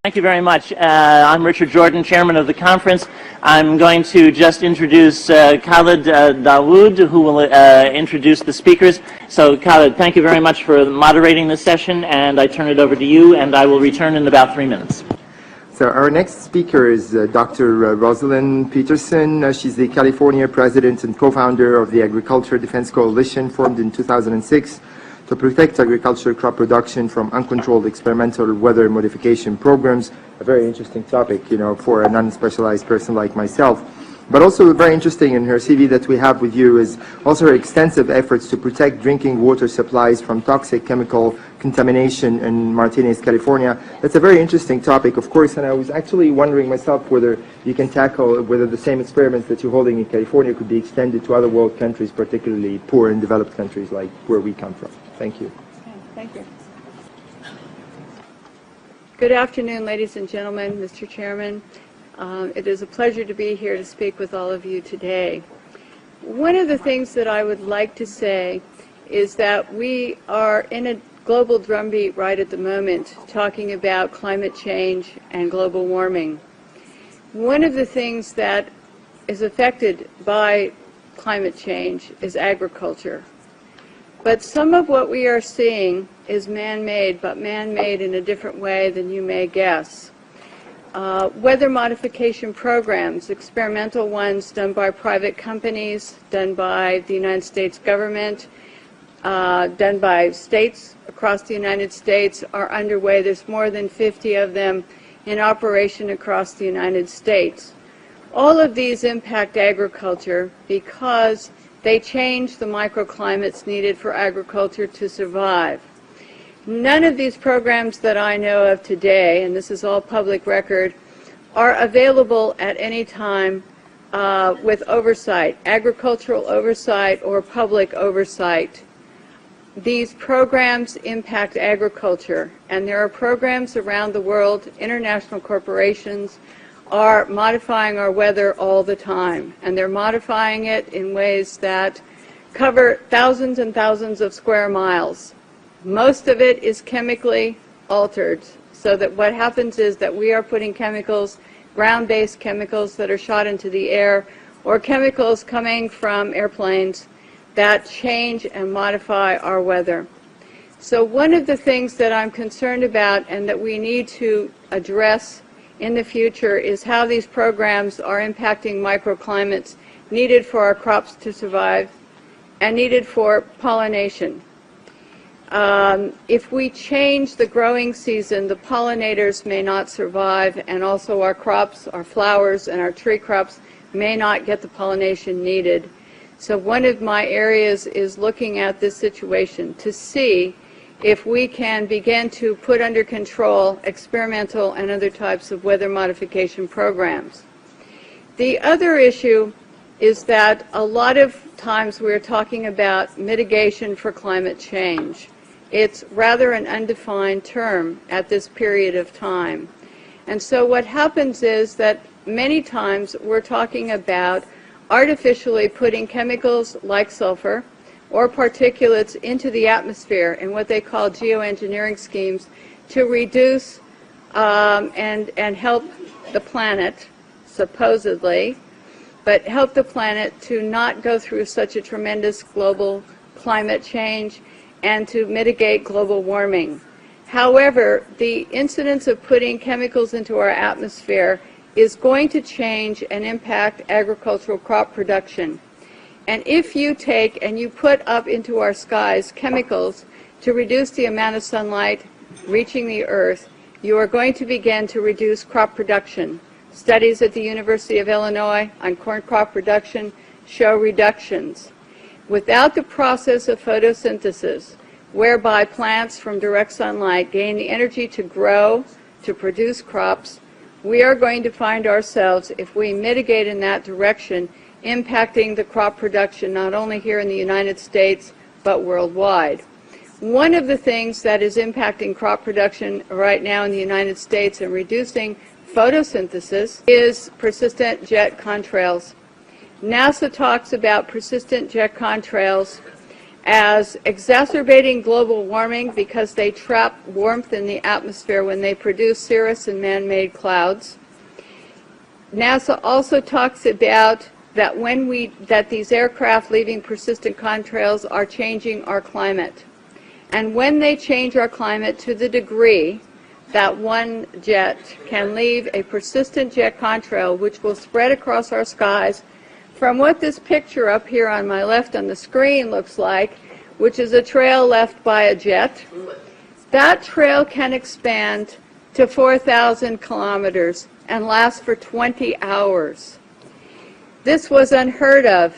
Thank you very much. I'm Richard Jordan, chairman of the conference. I'm going to just introduce Khalid Dawood, who will introduce the speakers. So Khalid, thank you very much for moderating this session, and I turn it over to you, and I will return in about 3 minutes. So our next speaker is Dr. Rosalind Peterson. She's the California president and co-founder of the Agriculture Defense Coalition, formed in 2006 to protect agricultural crop production from uncontrolled experimental weather modification programs. A very interesting topic, you know, for a non-specialized person like myself. But also very interesting in her CV that we have with you is also her extensive efforts to protect drinking water supplies from toxic chemical contamination in Martinez, California. That's a very interesting topic, of course, and I was actually wondering myself whether you can tackle whether the same experiments that you're holding in California could be extended to other world countries, particularly poor and developed countries like where we come from. Thank you. Okay, thank you. Good afternoon, ladies and gentlemen, Mr. Chairman. It is a pleasure to be here to speak with all of you today. One of the things that I would like to say is that we are in a global drumbeat right at the moment talking about climate change and global warming. One of the things that is affected by climate change is agriculture. But some of what we are seeing is man-made, but man-made in a different way than you may guess. Weather modification programs, experimental ones done by private companies, done by the United States government, done by states across the United States are underway. There's more than 50 of them in operation across the United States. All of these impact agriculture because they change the microclimates needed for agriculture to survive. None of these programs that I know of today, and this is all public record, are available at any time with oversight, agricultural oversight or public oversight. These programs impact agriculture, and there are programs around the world. International corporations are modifying our weather all the time, and they're modifying it in ways that cover thousands and thousands of square miles. Most of it is chemically altered, so that what happens is that we are putting chemicals, ground-based chemicals that are shot into the air, or chemicals coming from airplanes that change and modify our weather. So one of the things that I'm concerned about and that we need to address in the future is how these programs are impacting microclimates needed for our crops to survive and needed for pollination. If we change the growing season, the pollinators may not survive, and also our crops, our flowers, and our tree crops may not get the pollination needed. So one of my areas is looking at this situation to see if we can begin to put under control experimental and other types of weather modification programs. The other issue is that a lot of times we're talking about mitigation for climate change. It's rather an undefined term at this period of time. And so what happens is that many times we're talking about artificially putting chemicals like sulfur or particulates into the atmosphere in what they call geoengineering schemes to reduce and help the planet, supposedly, but help the planet to not go through such a tremendous global climate change and to mitigate global warming. However, the incidence of putting chemicals into our atmosphere is going to change and impact agricultural crop production. And if you take and you put up into our skies chemicals to reduce the amount of sunlight reaching the earth, you are going to begin to reduce crop production. Studies at the University of Illinois on corn crop production show reductions. Without the process of photosynthesis, whereby plants from direct sunlight gain the energy to grow, to produce crops, we are going to find ourselves, if we mitigate in that direction, impacting the crop production not only here in the United States, but worldwide. One of the things that is impacting crop production right now in the United States and reducing photosynthesis is persistent jet contrails. NASA talks about persistent jet contrails as exacerbating global warming because they trap warmth in the atmosphere when they produce cirrus and man-made clouds. NASA also talks about that that these aircraft leaving persistent contrails are changing our climate. And when they change our climate to the degree that one jet can leave a persistent jet contrail which will spread across our skies from what this picture up here on my left on the screen looks like, which is a trail left by a jet, that trail can expand to 4,000 kilometers and last for 20 hours. This was unheard of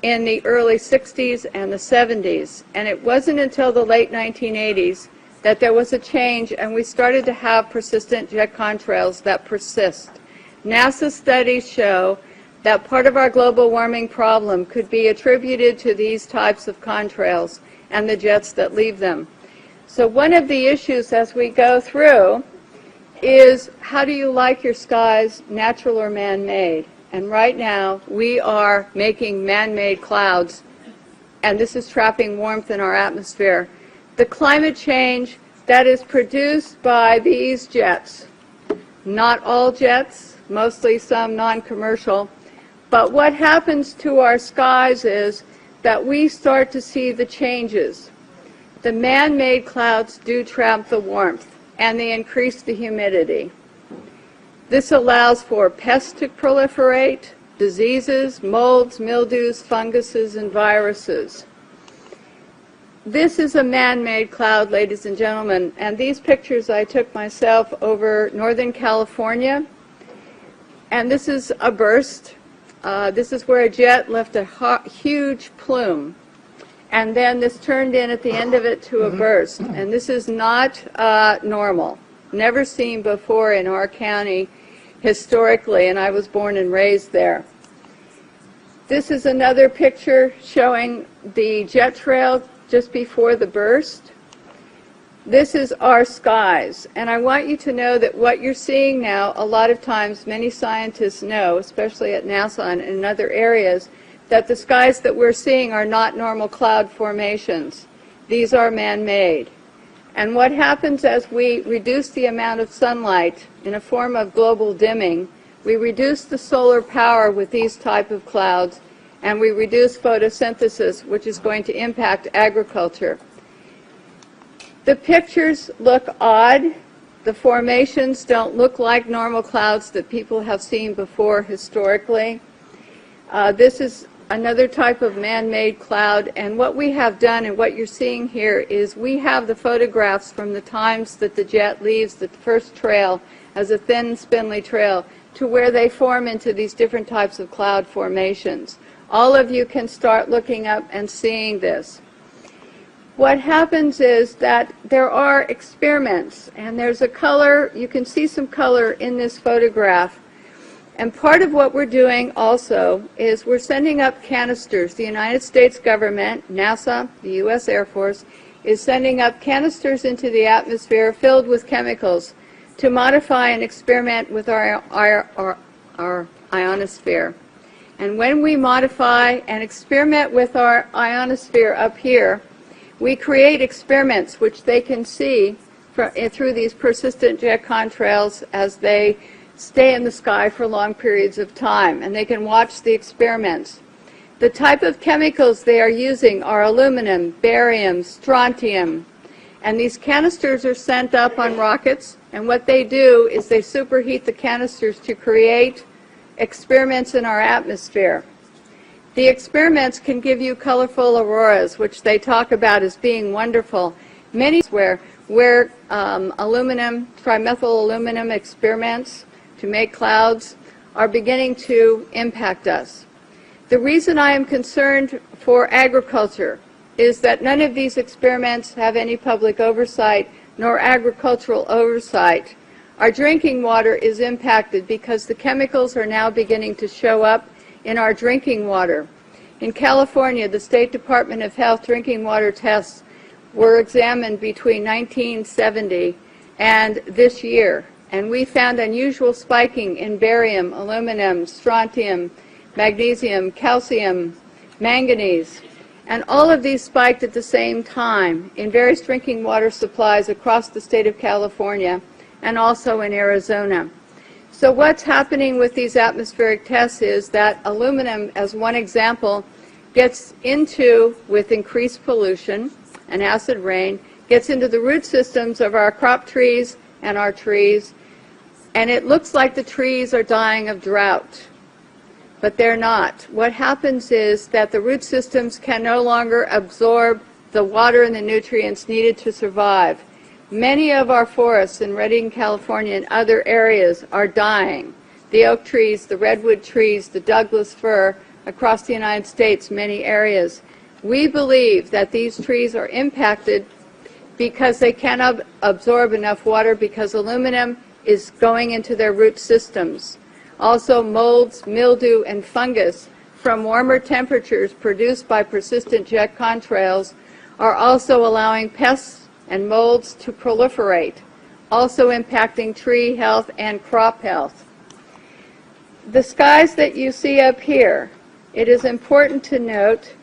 in the early 60s and the 70s, and it wasn't until the late 1980s that there was a change and we started to have persistent jet contrails that persist. NASA studies show that part of our global warming problem could be attributed to these types of contrails and the jets that leave them. So one of the issues as we go through is, how do you like your skies, natural or man-made? And right now we are making man-made clouds, and this is trapping warmth in our atmosphere. The climate change that is produced by these jets, not all jets, mostly some non-commercial, but what happens to our skies is that we start to see the changes. The man-made clouds do trap the warmth, and they increase the humidity. This allows for pests to proliferate, diseases, molds, mildews, funguses, and viruses. This is a man-made cloud, ladies and gentlemen, and these pictures I took myself over Northern California, and this is a burst. This is where a jet left a huge plume, and then this turned in at the end of it to a burst, and this is not normal, never seen before in our county historically, and I was born and raised there. This is another picture showing the jet trail just before the burst. This is our skies, and I want you to know that what you're seeing now, a lot of times many scientists know, especially at NASA and in other areas, that the skies that we're seeing are not normal cloud formations. These are man-made. And what happens as we reduce the amount of sunlight in a form of global dimming, we reduce the solar power with these type of clouds, and we reduce photosynthesis, which is going to impact agriculture. The pictures look odd. The formations don't look like normal clouds that people have seen before historically. This is another type of man-made cloud, and what we have done and what you're seeing here is we have the photographs from the times that the jet leaves the first trail as a thin, spindly trail to where they form into these different types of cloud formations. All of you can start looking up and seeing this. What happens is that there are experiments, and there's a color, you can see some color in this photograph. And part of what we're doing also is we're sending up canisters. The United States government, NASA, the U.S. Air Force, is sending up canisters into the atmosphere filled with chemicals to modify and experiment with our ionosphere. And when we modify and experiment with our ionosphere up here, we create experiments which they can see through these persistent jet contrails as they stay in the sky for long periods of time, and they can watch the experiments. The type of chemicals they are using are aluminum, barium, strontium, and these canisters are sent up on rockets, and what they do is they superheat the canisters to create experiments in our atmosphere. The experiments can give you colorful auroras, which they talk about as being wonderful. Many where aluminum, trimethyl aluminum experiments to make clouds are beginning to impact us. The reason I am concerned for agriculture is that none of these experiments have any public oversight nor agricultural oversight. Our drinking water is impacted because the chemicals are now beginning to show up in our drinking water. In California, the State Department of Health drinking water tests were examined between 1970 and this year, and we found unusual spiking in barium, aluminum, strontium, magnesium, calcium, manganese, And all of these spiked at the same time in various drinking water supplies across the state of California and also in Arizona. So what's happening with these atmospheric tests is that aluminum, as one example, gets into, with increased pollution and acid rain, gets into the root systems of our crop trees and our trees, and it looks like the trees are dying of drought. But they're not. What happens is that the root systems can no longer absorb the water and the nutrients needed to survive. Many of our forests in Redding, California and other areas are dying. The oak trees, the redwood trees, the Douglas fir across the United States, many areas. We believe that these trees are impacted because they cannot absorb enough water because aluminum is going into their root systems. Also, molds, mildew, and fungus from warmer temperatures produced by persistent jet contrails are also allowing pests and molds to proliferate, also impacting tree health and crop health. The skies that you see up here, it is important to note,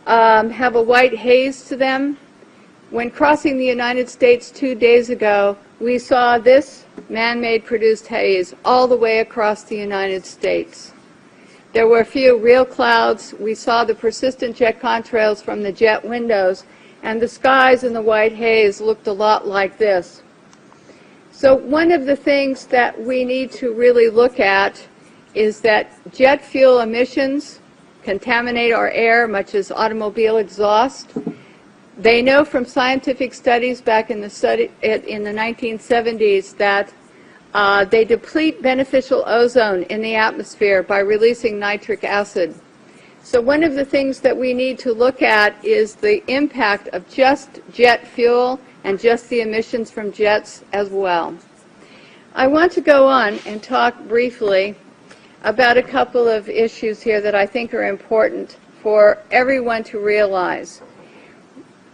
have a white haze to them. When crossing the United States 2 days ago, we saw this man-made produced haze all the way across the United States. There were a few real clouds. We saw the persistent jet contrails from the jet windows, and the skies in the white haze looked a lot like this. So one of the things that we need to really look at is that jet fuel emissions contaminate our air, much as automobile exhaust. They know from scientific studies back in the 1970s that they deplete beneficial ozone in the atmosphere by releasing nitric acid. So one of the things that we need to look at is the impact of just jet fuel and just the emissions from jets as well. I want to go on and talk briefly about a couple of issues here that I think are important for everyone to realize.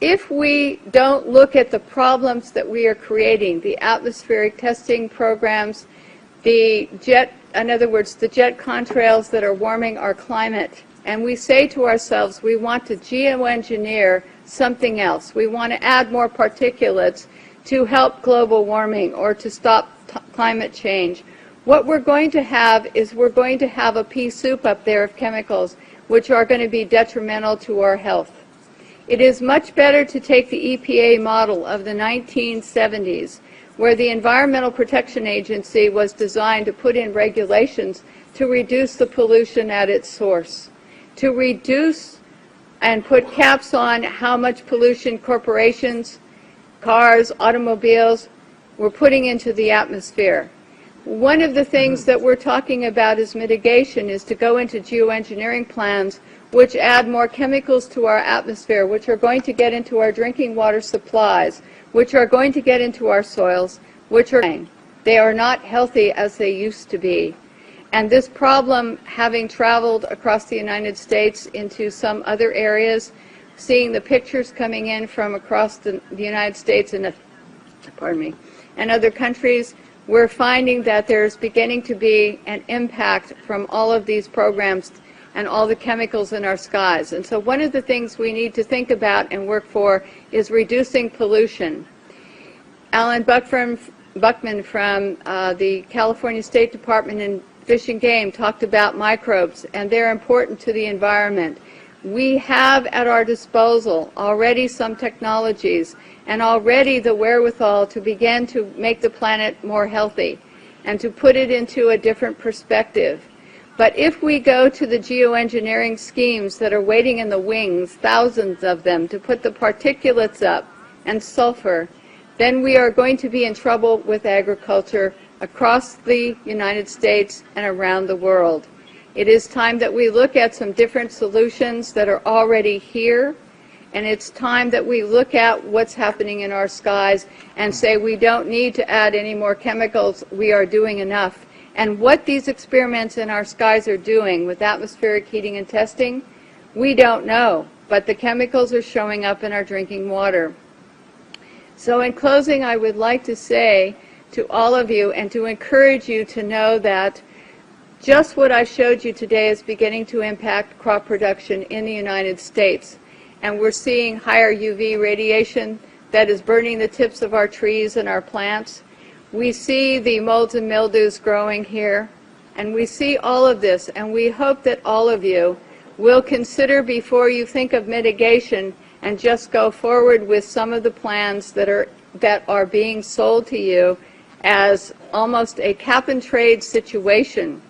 If we don't look at the problems that we are creating, the atmospheric testing programs, in other words, the jet contrails that are warming our climate, and we say to ourselves, we want to geoengineer something else. We want to add more particulates to help global warming or to stop climate change. What we're going to have is we're going to have a pea soup up there of chemicals which are going to be detrimental to our health. It is much better to take the EPA model of the 1970s, where the Environmental Protection Agency was designed to put in regulations to reduce the pollution at its source, to reduce and put caps on how much pollution corporations, cars, automobiles were putting into the atmosphere. One of the things that we're talking about as mitigation is to go into geoengineering plans which add more chemicals to our atmosphere, which are going to get into our drinking water supplies, which are going to get into our soils, they are not healthy as they used to be. And this problem, having traveled across the United States into some other areas, seeing the pictures coming in from across the United States and other countries, we're finding that there's beginning to be an impact from all of these programs and all the chemicals in our skies. And so one of the things we need to think about and work for is reducing pollution. Alan Buckman from the California State Department in Fish and Game talked about microbes, and they're important to the environment. We have at our disposal already some technologies and already the wherewithal to begin to make the planet more healthy and to put it into a different perspective. But if we go to the geoengineering schemes that are waiting in the wings, thousands of them, to put the particulates up and sulfur, then we are going to be in trouble with agriculture across the United States and around the world. It is time that we look at some different solutions that are already here, and it's time that we look at what's happening in our skies and say we don't need to add any more chemicals, we are doing enough. And what these experiments in our skies are doing with atmospheric heating and testing, we don't know, but the chemicals are showing up in our drinking water. So in closing, I would like to say to all of you and to encourage you to know that just what I showed you today is beginning to impact crop production in the United States. and we're seeing higher UV radiation that is burning the tips of our trees and our plants. We see the molds and mildews growing here, and we see all of this, and we hope that all of you will consider before you think of mitigation and just go forward with some of the plans that are being sold to you as almost a cap-and-trade situation,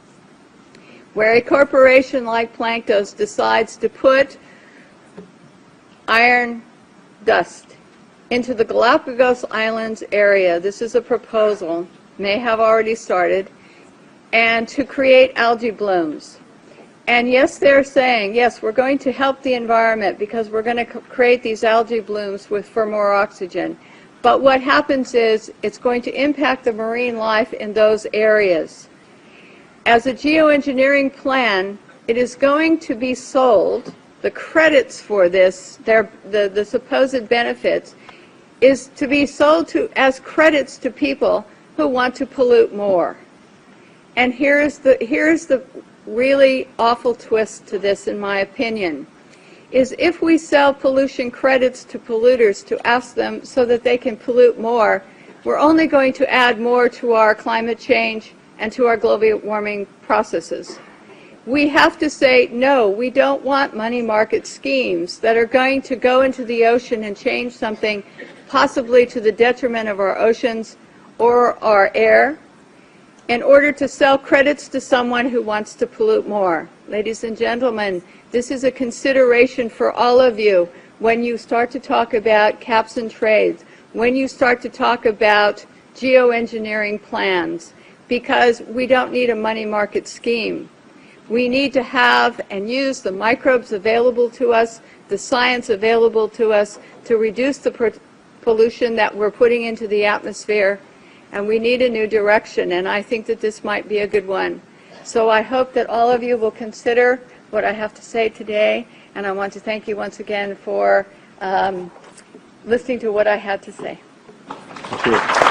where a corporation like Planktos decides to put iron dust into the Galapagos Islands area. This is a proposal, may have already started, and to create algae blooms. And yes, they're saying, yes, we're going to help the environment because we're going to create these algae blooms for more oxygen. But what happens is it's going to impact the marine life in those areas. As a geoengineering plan, it is going to be sold, the credits for this, the supposed benefits, is to be sold as credits to people who want to pollute more. And here's the really awful twist to this, in my opinion, is if we sell pollution credits to polluters to ask them so that they can pollute more, we're only going to add more to our climate change and to our global warming processes. We have to say, no, we don't want money market schemes that are going to go into the ocean and change something possibly to the detriment of our oceans or our air, in order to sell credits to someone who wants to pollute more. Ladies and gentlemen, this is a consideration for all of you when you start to talk about caps and trades, when you start to talk about geoengineering plans, because we don't need a money market scheme. We need to have and use the microbes available to us, the science available to us to reduce the pollution that we're putting into the atmosphere, and we need a new direction, and I think that this might be a good one. So I hope that all of you will consider what I have to say today, and I want to thank you once again for listening to what I had to say. Thank you.